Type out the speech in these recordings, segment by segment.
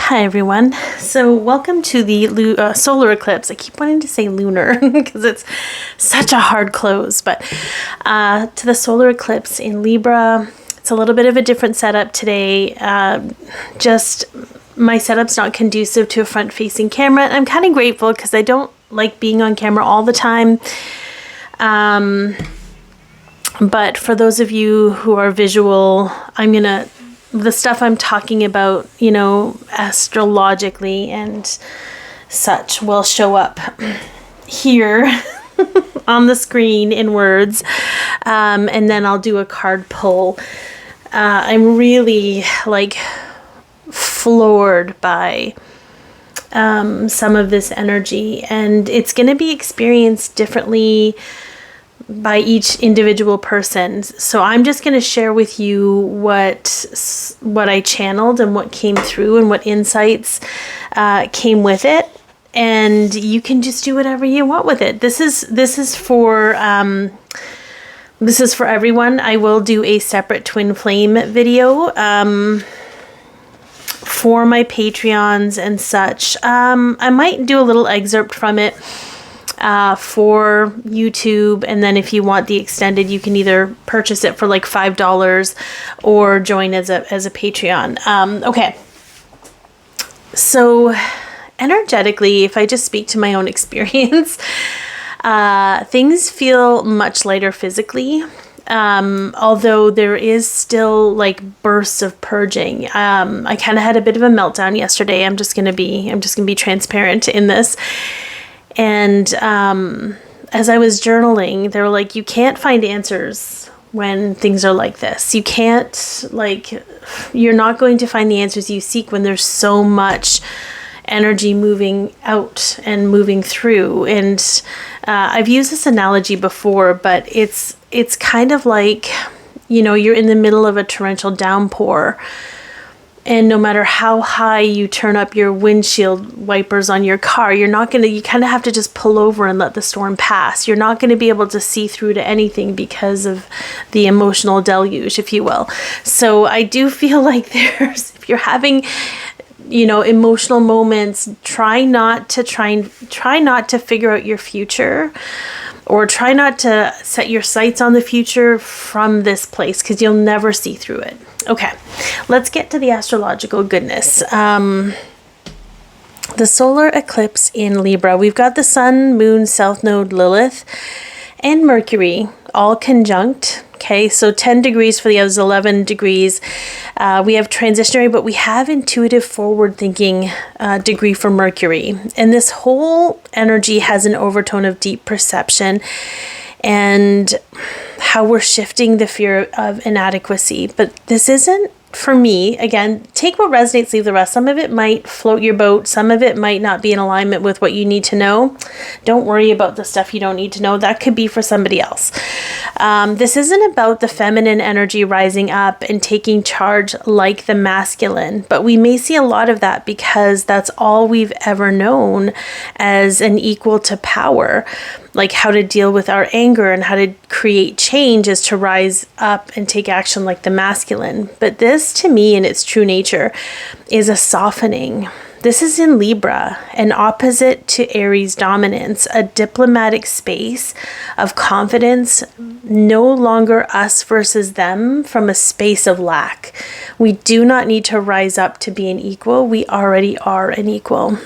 Hi everyone. So welcome to the solar eclipse. I keep wanting to say lunar because it's such a hard close, but to the solar eclipse in Libra. It's a little bit of a different setup today. Just my setup's not conducive to a front-facing camera. I'm kind of grateful because I don't like being on camera all the time. But for those of you who are visual, the stuff I'm talking about, astrologically and such will show up here on the screen in words. And then I'll do a card pull. I'm really floored by some of this energy, and it's going to be experienced differently by each individual person. So I'm just going to share with you what I channeled and what came through and what insights came with it, and you can just do whatever you want with it. This is for everyone. I will do a separate twin flame video for my Patreons and such. I might do a little excerpt from it for YouTube, and then if you want the extended, you can either purchase it for like $5 or join as a Patreon. Okay, so energetically, if I just speak to my own experience, things feel much lighter physically, although there is still bursts of purging. I kind of had a bit of a meltdown yesterday. I'm just gonna be transparent in this. And as I was journaling, they were like, you can't find answers when things are like this. You can't, you're not going to find the answers you seek when there's so much energy moving out and moving through. And I've used this analogy before, but it's kind of like, you're in the middle of a torrential downpour. And no matter how high you turn up your windshield wipers on your car, you kind of have to just pull over and let the storm pass. You're not going to be able to see through to anything because of the emotional deluge, if you will. So I do feel like if you're having, emotional moments, try not to figure out your future, or try not to set your sights on the future from this place, because you'll never see through it. Okay, let's get to the astrological goodness. The solar eclipse in Libra, we've got the Sun, Moon, South Node, Lilith, and Mercury all conjunct. Okay, so 10 degrees for the others, 11 degrees. We have transitionary, but we have intuitive forward-thinking degree for Mercury. And this whole energy has an overtone of deep perception and how we're shifting the fear of inadequacy. But this isn't, for me, again, take what resonates, leave the rest. Some of it might float your boat. Some of it might not be in alignment with what you need to know. Don't worry about the stuff you don't need to know. That could be for somebody else. This isn't about the feminine energy rising up and taking charge like the masculine, but we may see a lot of that because that's all we've ever known as an equal to power. Like how to deal with our anger and how to create change is to rise up and take action like the masculine. But this, to me, in its true nature, is a softening. This is in Libra, an opposite to Aries dominance, a diplomatic space of confidence, no longer us versus them from a space of lack. We do not need to rise up to be an equal. We already are an equal.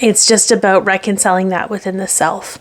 It's just about reconciling that within the self.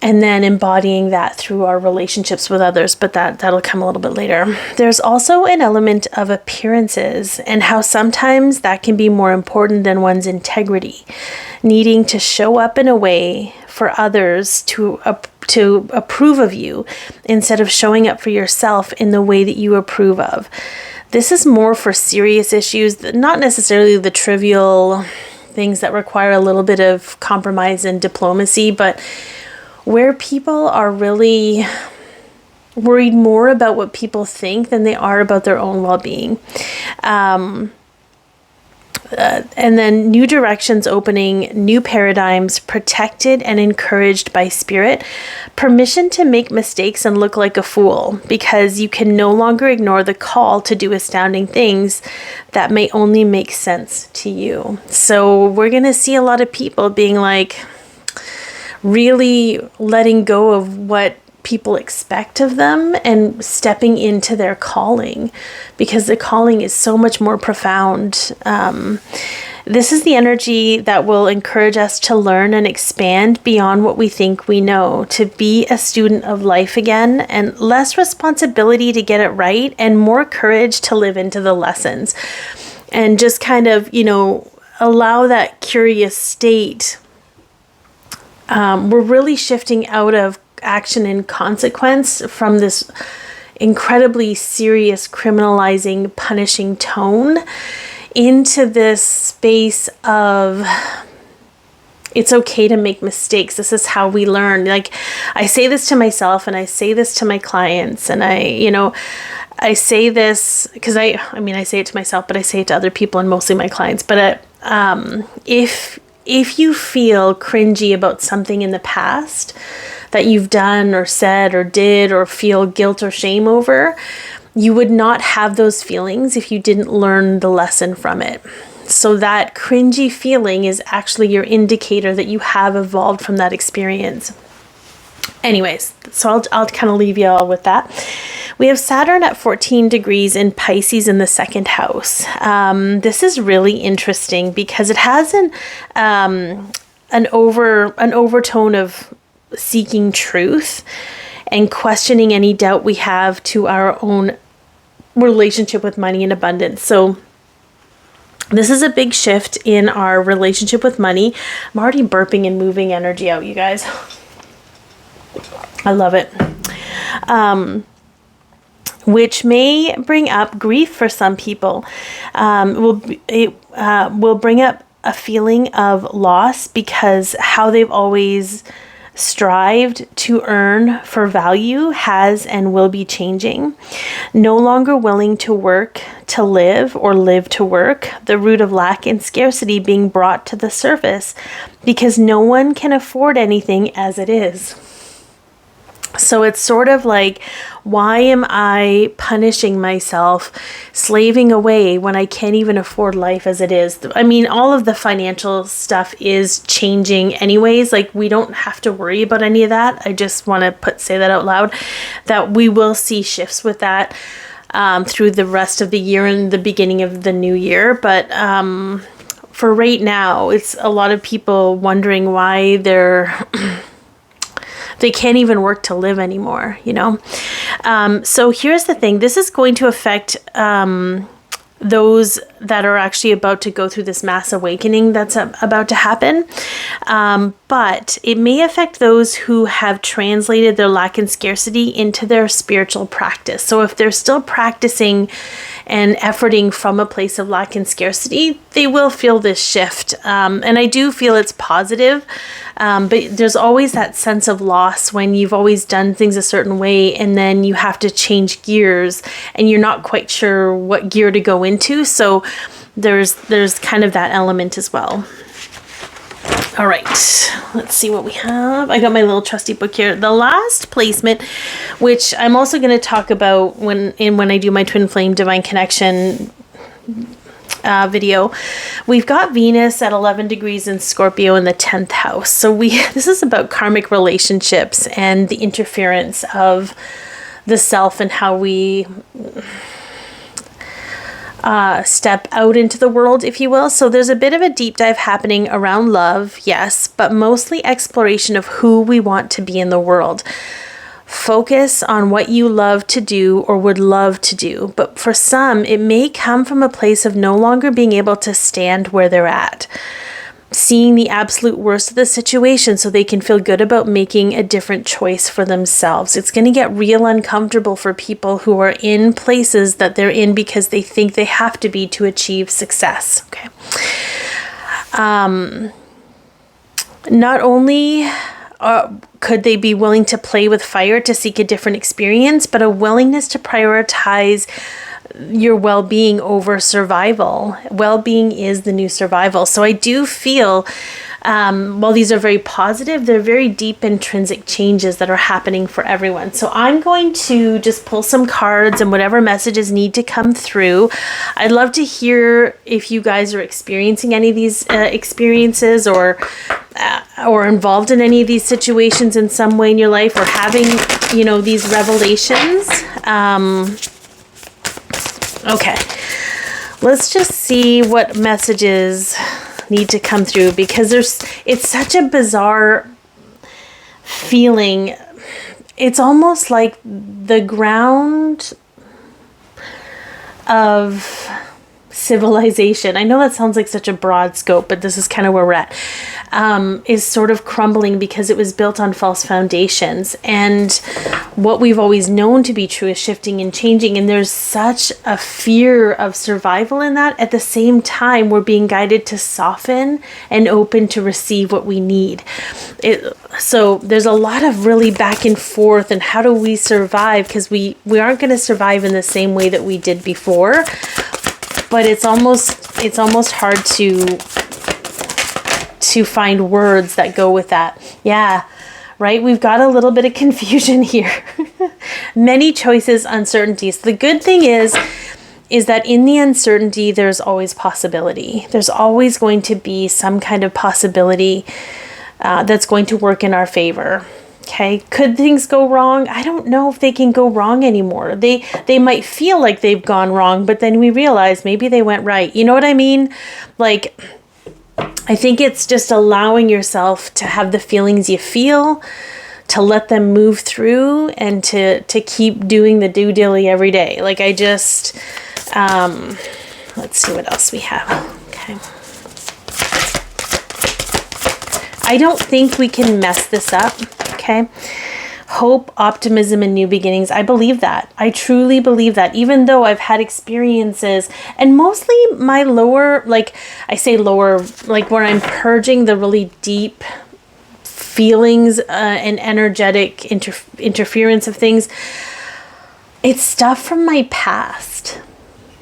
And then embodying that through our relationships with others, but that'll come a little bit later. There's also an element of appearances and how sometimes that can be more important than one's integrity, needing to show up in a way for others to approve of you instead of showing up for yourself in the way that you approve of. This is more for serious issues, not necessarily the trivial things that require a little bit of compromise and diplomacy, but where people are really worried more about what people think than they are about their own well-being. and then new directions opening, new paradigms, protected and encouraged by spirit, permission to make mistakes and look like a fool, because you can no longer ignore the call to do astounding things that may only make sense to you. So we're going to see a lot of people being like, really letting go of what people expect of them and stepping into their calling, because the calling is so much more profound. This is the energy that will encourage us to learn and expand beyond what we think we know, to be a student of life again, and less responsibility to get it right and more courage to live into the lessons, and just kind of, allow that curious state. We're really shifting out of action and consequence from this incredibly serious, criminalizing, punishing tone into this space of it's okay to make mistakes. This is how we learn. Like, I say this to myself and I say this to my clients, and I say this because I say it to myself, but I say it to other people and mostly my clients. But if you feel cringy about something in the past that you've done or said or did, or feel guilt or shame over, you would not have those feelings if you didn't learn the lesson from it. So that cringy feeling is actually your indicator that you have evolved from that experience. Anyways, so I'll kind of leave you all with that. We have Saturn at 14 degrees in Pisces in the second house. This is really interesting because it has an overtone of seeking truth and questioning any doubt we have to our own relationship with money and abundance. So this is a big shift in our relationship with money. I'm already burping and moving energy out, you guys. I love it. Which may bring up grief for some people. It will bring up a feeling of loss because how they've always strived to earn for value has and will be changing. No longer willing to work to live or live to work, the root of lack and scarcity being brought to the surface because no one can afford anything as it is. So it's sort of like, why am I punishing myself, slaving away when I can't even afford life as it is? I mean, all of the financial stuff is changing anyways. Like, we don't have to worry about any of that. I just want to say that out loud, that we will see shifts with that through the rest of the year and the beginning of the new year. But for right now, it's a lot of people wondering why they can't even work to live anymore, So here's the thing. This is going to affect those that are actually about to go through this mass awakening that's about to happen. But it may affect those who have translated their lack and scarcity into their spiritual practice. So if they're still practicing and efforting from a place of lack and scarcity, they will feel this shift. And I do feel it's positive. But there's always that sense of loss when you've always done things a certain way and then you have to change gears and you're not quite sure what gear to go into. So there's kind of that element as well. All right, let's see what we have. I got my little trusty book here. The last placement, which I'm also going to talk about when I do my Twin Flame Divine Connection video. We've got Venus at 11 degrees in Scorpio in the 10th house. So this is about karmic relationships and the interference of the self and how we step out into the world, if you will. So there's a bit of a deep dive happening around love, yes, but mostly exploration of who we want to be in the world. Focus on what you love to do or would love to do. But for some, it may come from a place of no longer being able to stand where they're at, seeing the absolute worst of the situation so they can feel good about making a different choice for themselves. It's going to get real uncomfortable for people who are in places that they're in because they think they have to be to achieve success. Okay. Not only could they be willing to play with fire to seek a different experience, but a willingness to prioritize your well-being over survival. Well-being is the new survival. So I do feel, while these are very positive, they're very deep intrinsic changes that are happening for everyone. So I'm going to just pull some cards and whatever messages need to come through. I'd love to hear if you guys are experiencing any of these experiences or involved in any of these situations in some way in your life, or having, these revelations. Okay, let's just see what messages need to come through, because it's such a bizarre feeling. It's almost like the ground of civilization, I know that sounds like such a broad scope, but this is kind of where we're at, is sort of crumbling because it was built on false foundations. And what we've always known to be true is shifting and changing. And there's such a fear of survival in that. At the same time, we're being guided to soften and open to receive what we need. So there's a lot of really back and forth, and how do we survive? Because we aren't going to survive in the same way that we did before. But it's almost hard to find words that go with that. Yeah, right? We've got a little bit of confusion here. Many choices, uncertainties. The good thing is that in the uncertainty, there's always possibility. There's always going to be some kind of possibility that's going to work in our favor. Okay, could things go wrong? I don't know if they can go wrong anymore. They might feel like they've gone wrong, but then we realize maybe they went right. You know what I mean? Like, I think it's just allowing yourself to have the feelings you feel, to let them move through, and to keep doing the due dilly every day. Like, I just, let's see what else we have. Okay. I don't think we can mess this up. Okay. Hope, optimism, and new beginnings. I believe that. I truly believe that. Even though I've had experiences, and mostly my lower, like I say lower, like where I'm purging the really deep feelings and energetic interference of things. It's stuff from my past.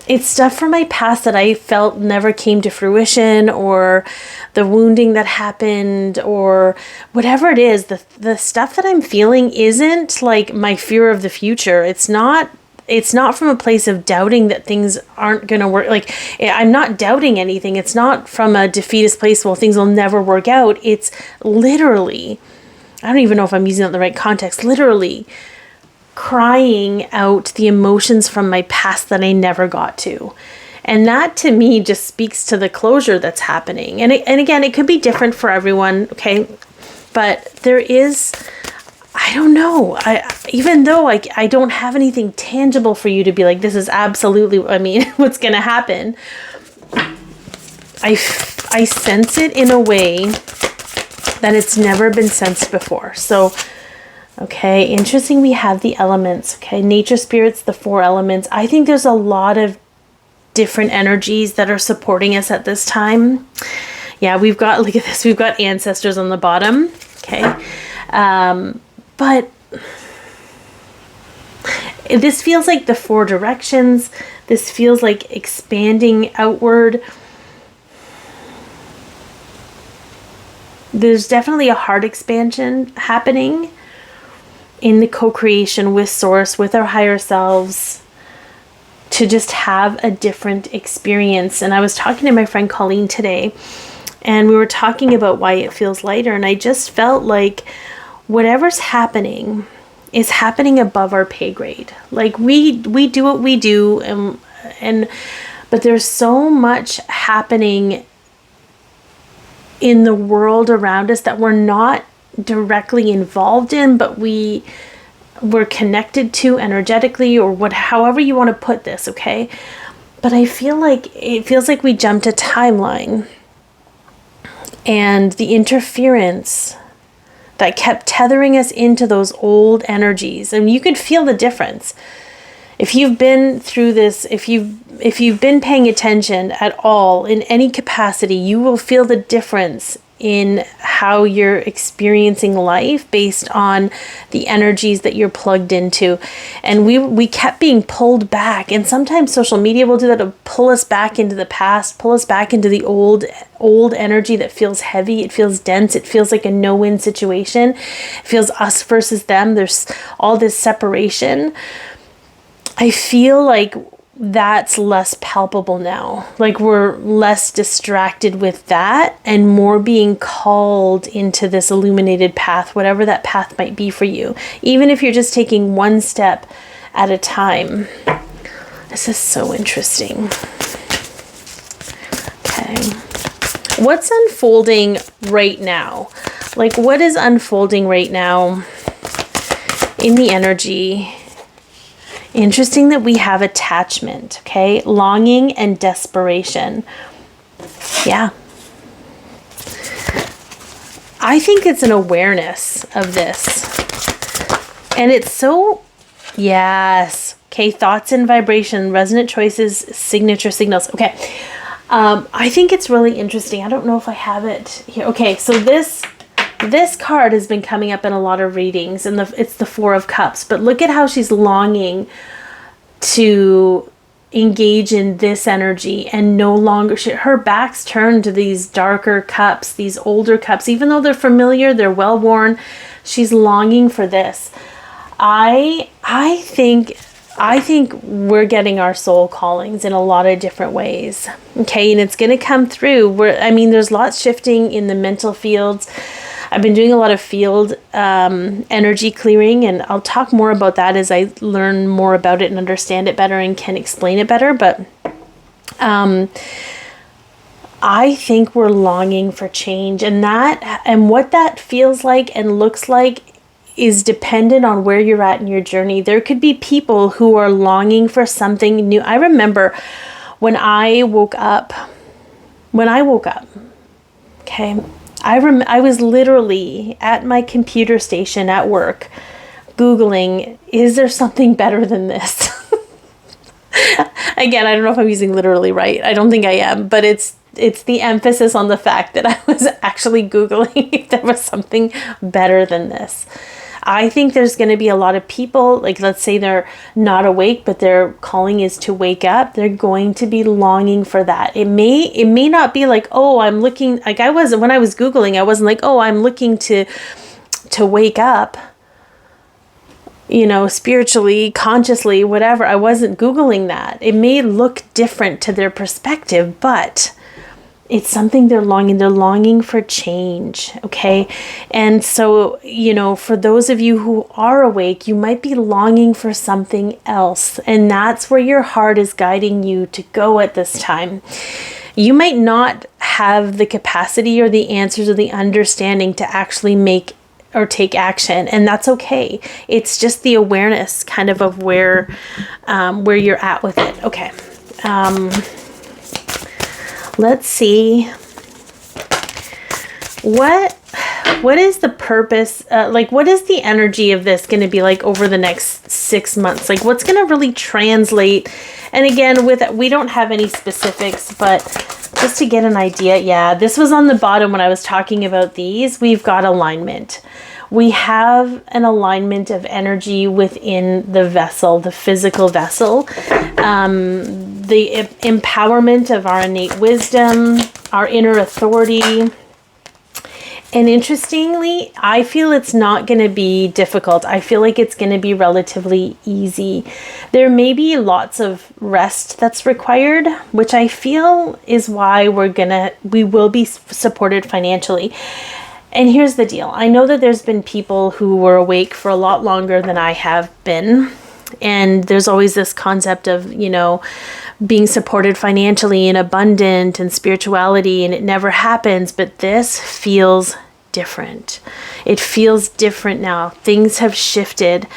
It's stuff from my past that I felt never came to fruition, or the wounding that happened, or whatever it is. The stuff that I'm feeling isn't like my fear of the future. It's not from a place of doubting that things aren't going to work. Like, I'm not doubting anything. It's not from a defeatist place, well, things will never work out. It's literally, I don't even know if I'm using it in the right context, literally crying out the emotions from my past that I never got to. And that to me just speaks to the closure that's happening. And again, it could be different for everyone, okay? But there is, I don't know, even though I don't have anything tangible for you to be like, this is absolutely, what's going to happen. I sense it in a way that it's never been sensed before. So, okay, interesting. We have the elements. Okay, nature, spirits, the 4 elements. I think there's a lot of different energies that are supporting us at this time. Yeah, we've got, look at this, we've got ancestors on the bottom. Okay, but this feels like the 4 directions. This feels like expanding outward. There's definitely a heart expansion happening in the co-creation with Source, with our higher selves, to just have a different experience. And I was talking to my friend Colleen today, and we were talking about why it feels lighter. And I just felt like whatever's happening is happening above our pay grade. Like we do what we do, but there's so much happening in the world around us that we're not directly involved in, but we're connected to energetically, or however you want to put this, okay? But I feel like it feels like we jumped a timeline, and the interference that kept tethering us into those old energies, and you could feel the difference. If you've been through this, if you've been paying attention at all in any capacity, you will feel the difference in how you're experiencing life based on the energies that you're plugged into. And we kept being pulled back. And sometimes social media will do that to pull us back into the past, pull us back into the old energy that feels heavy. It feels dense. It feels like a no-win situation. It feels us versus them. There's all this separation. I feel like that's less palpable now. Like we're less distracted with that and more being called into this illuminated path, whatever that path might be for you, even if you're just taking one step at a time. This is so interesting. Okay. What's unfolding right now? Like what is unfolding right now in the energy? Interesting that we have attachment, okay? Longing and desperation. Yeah. I think it's an awareness of this. And it's so, yes. Okay, thoughts and vibration, resonant choices, signature signals. Okay. I think it's really interesting. I don't know if I have it here. Okay, so this card has been coming up in a lot of readings, and it's the Four of Cups. But look at how she's longing to engage in this energy and no longer, her back's turned to these darker cups, these older cups. Even though they're familiar, they're well worn, she's longing for this. I think we're getting our soul callings in a lot of different ways. Okay, and it's going to come through. There's lots shifting in the mental fields. I've been doing a lot of field energy clearing, and I'll talk more about that as I learn more about it and understand it better and can explain it better. But I think we're longing for change, and what that feels like and looks like is dependent on where you're at in your journey. There could be people who are longing for something new. I remember when I woke up, okay, I was literally at my computer station at work, Googling, is there something better than this? Again, I don't know if I'm using literally right. I don't think I am, but it's the emphasis on the fact that I was actually Googling if there was something better than this. I think there's going to be a lot of people, like let's say they're not awake, but their calling is to wake up. They're going to be longing for that. It may not be like, oh, I'm looking, like when I was Googling, I wasn't like, oh, I'm looking to wake up, spiritually, consciously, whatever. I wasn't Googling that. It may look different to their perspective, but it's something they're longing for change, okay? And so, for those of you who are awake, you might be longing for something else, and that's where your heart is guiding you to go at this time. You might not have the capacity or the answers or the understanding to actually make or take action, and that's okay. It's just the awareness kind of where you're at with it. Okay. Let's see. What is the purpose? What is the energy of this going to be like over the next 6 months? Like, what's going to really translate? And again, we don't have any specifics, but just to get an idea, yeah, this was on the bottom when I was talking about these. We've got alignment. We have an alignment of energy within the vessel, the physical vessel, the empowerment of our innate wisdom, our inner authority. And interestingly, I feel it's not going to be difficult. I feel like it's going to be relatively easy. There may be lots of rest that's required, which I feel is why we will be supported financially. And here's the deal. I know that there's been people who were awake for a lot longer than I have been. And there's always this concept of, being supported financially and abundant and spirituality, and it never happens. But this feels different. It feels different now. Things have shifted.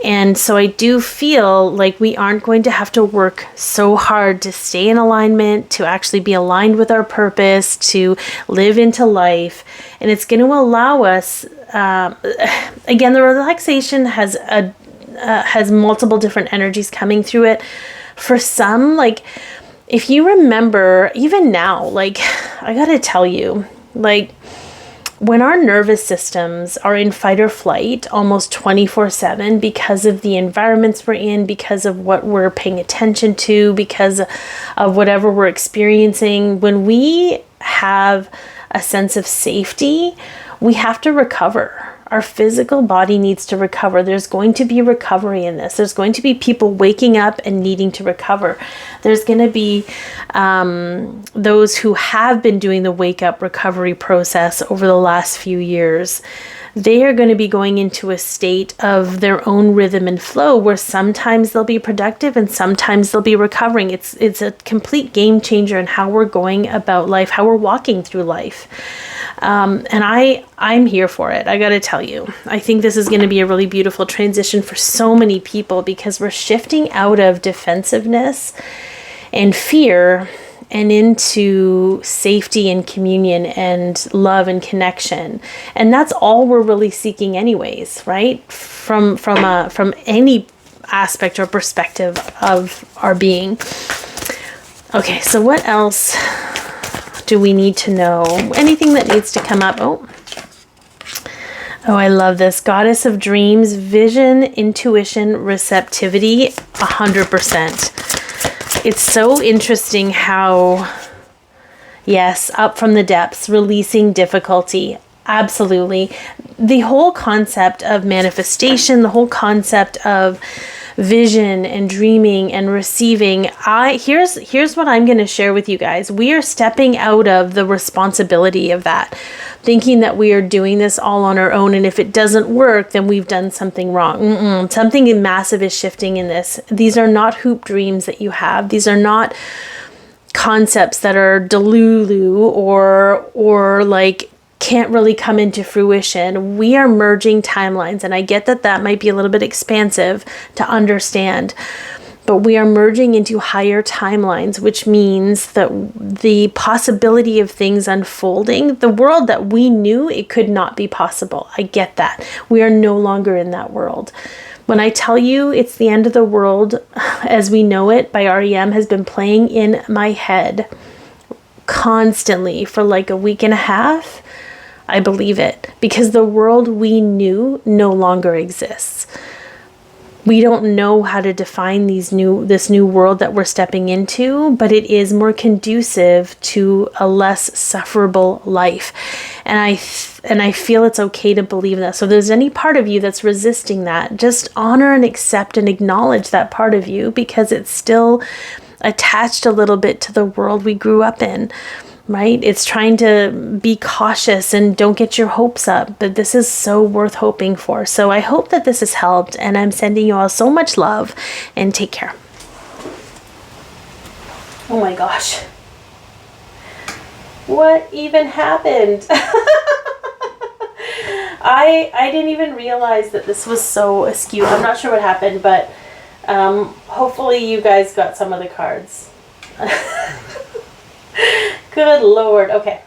And so I do feel like we aren't going to have to work so hard to stay in alignment, to actually be aligned with our purpose, to live into life. And it's going to allow us, again, the relaxation has multiple different energies coming through it. For some, if you remember, even now, I gotta tell you, Like, when our nervous systems are in fight or flight almost 24/7 because of the environments we're in, because of what we're paying attention to, because of whatever we're experiencing, when we have a sense of safety, we have to recover. Our physical body needs to recover. There's going to be recovery in this. There's going to be people waking up and needing to recover. There's going to be those who have been doing the wake up recovery process over the last few years. They are going to be going into a state of their own rhythm and flow where sometimes they'll be productive and sometimes they'll be recovering. It's a complete game changer in how we're going about life, how we're walking through life. And I'm here for it. I got to tell you, I think this is going to be a really beautiful transition for so many people because we're shifting out of defensiveness and fear and into safety and communion and love and connection. And that's all we're really seeking anyways, right? From any aspect or perspective of our being. Okay, so what else do we need to know? Anything that needs to come up? Oh, I love this. Goddess of dreams, vision, intuition, receptivity, 100%. It's so interesting how, yes, up from the depths, releasing difficulty. Absolutely. The whole concept of manifestation, the whole concept of vision and dreaming and receiving. Here's what I'm going to share with you guys. We are stepping out of the responsibility of that, thinking that we are doing this all on our own, and if it doesn't work, then we've done something wrong. Something massive is shifting in this. These are not hoop dreams that you have. These are not concepts that are delulu or like can't really come into fruition. We are merging timelines, and I get that that might be a little bit expansive to understand, but we are merging into higher timelines, which means that the possibility of things unfolding, the world that we knew, it could not be possible. I get that. We are no longer in that world. When I tell you it's the end of the world as we know it by REM has been playing in my head constantly for like a week and a half, I believe it, because the world we knew no longer exists. We don't know how to define this new world that we're stepping into, but it is more conducive to a less sufferable life. And I feel it's okay to believe that. So if there's any part of you that's resisting that, just honor and accept and acknowledge that part of you, because it's still attached a little bit to the world we grew up in. Right? It's trying to be cautious and don't get your hopes up, but this is so worth hoping for. So I hope that this has helped, and I'm sending you all so much love, and take care. Oh my gosh. What even happened? I didn't even realize that this was so askew. I'm not sure what happened, but hopefully you guys got some of the cards. Good Lord. Okay.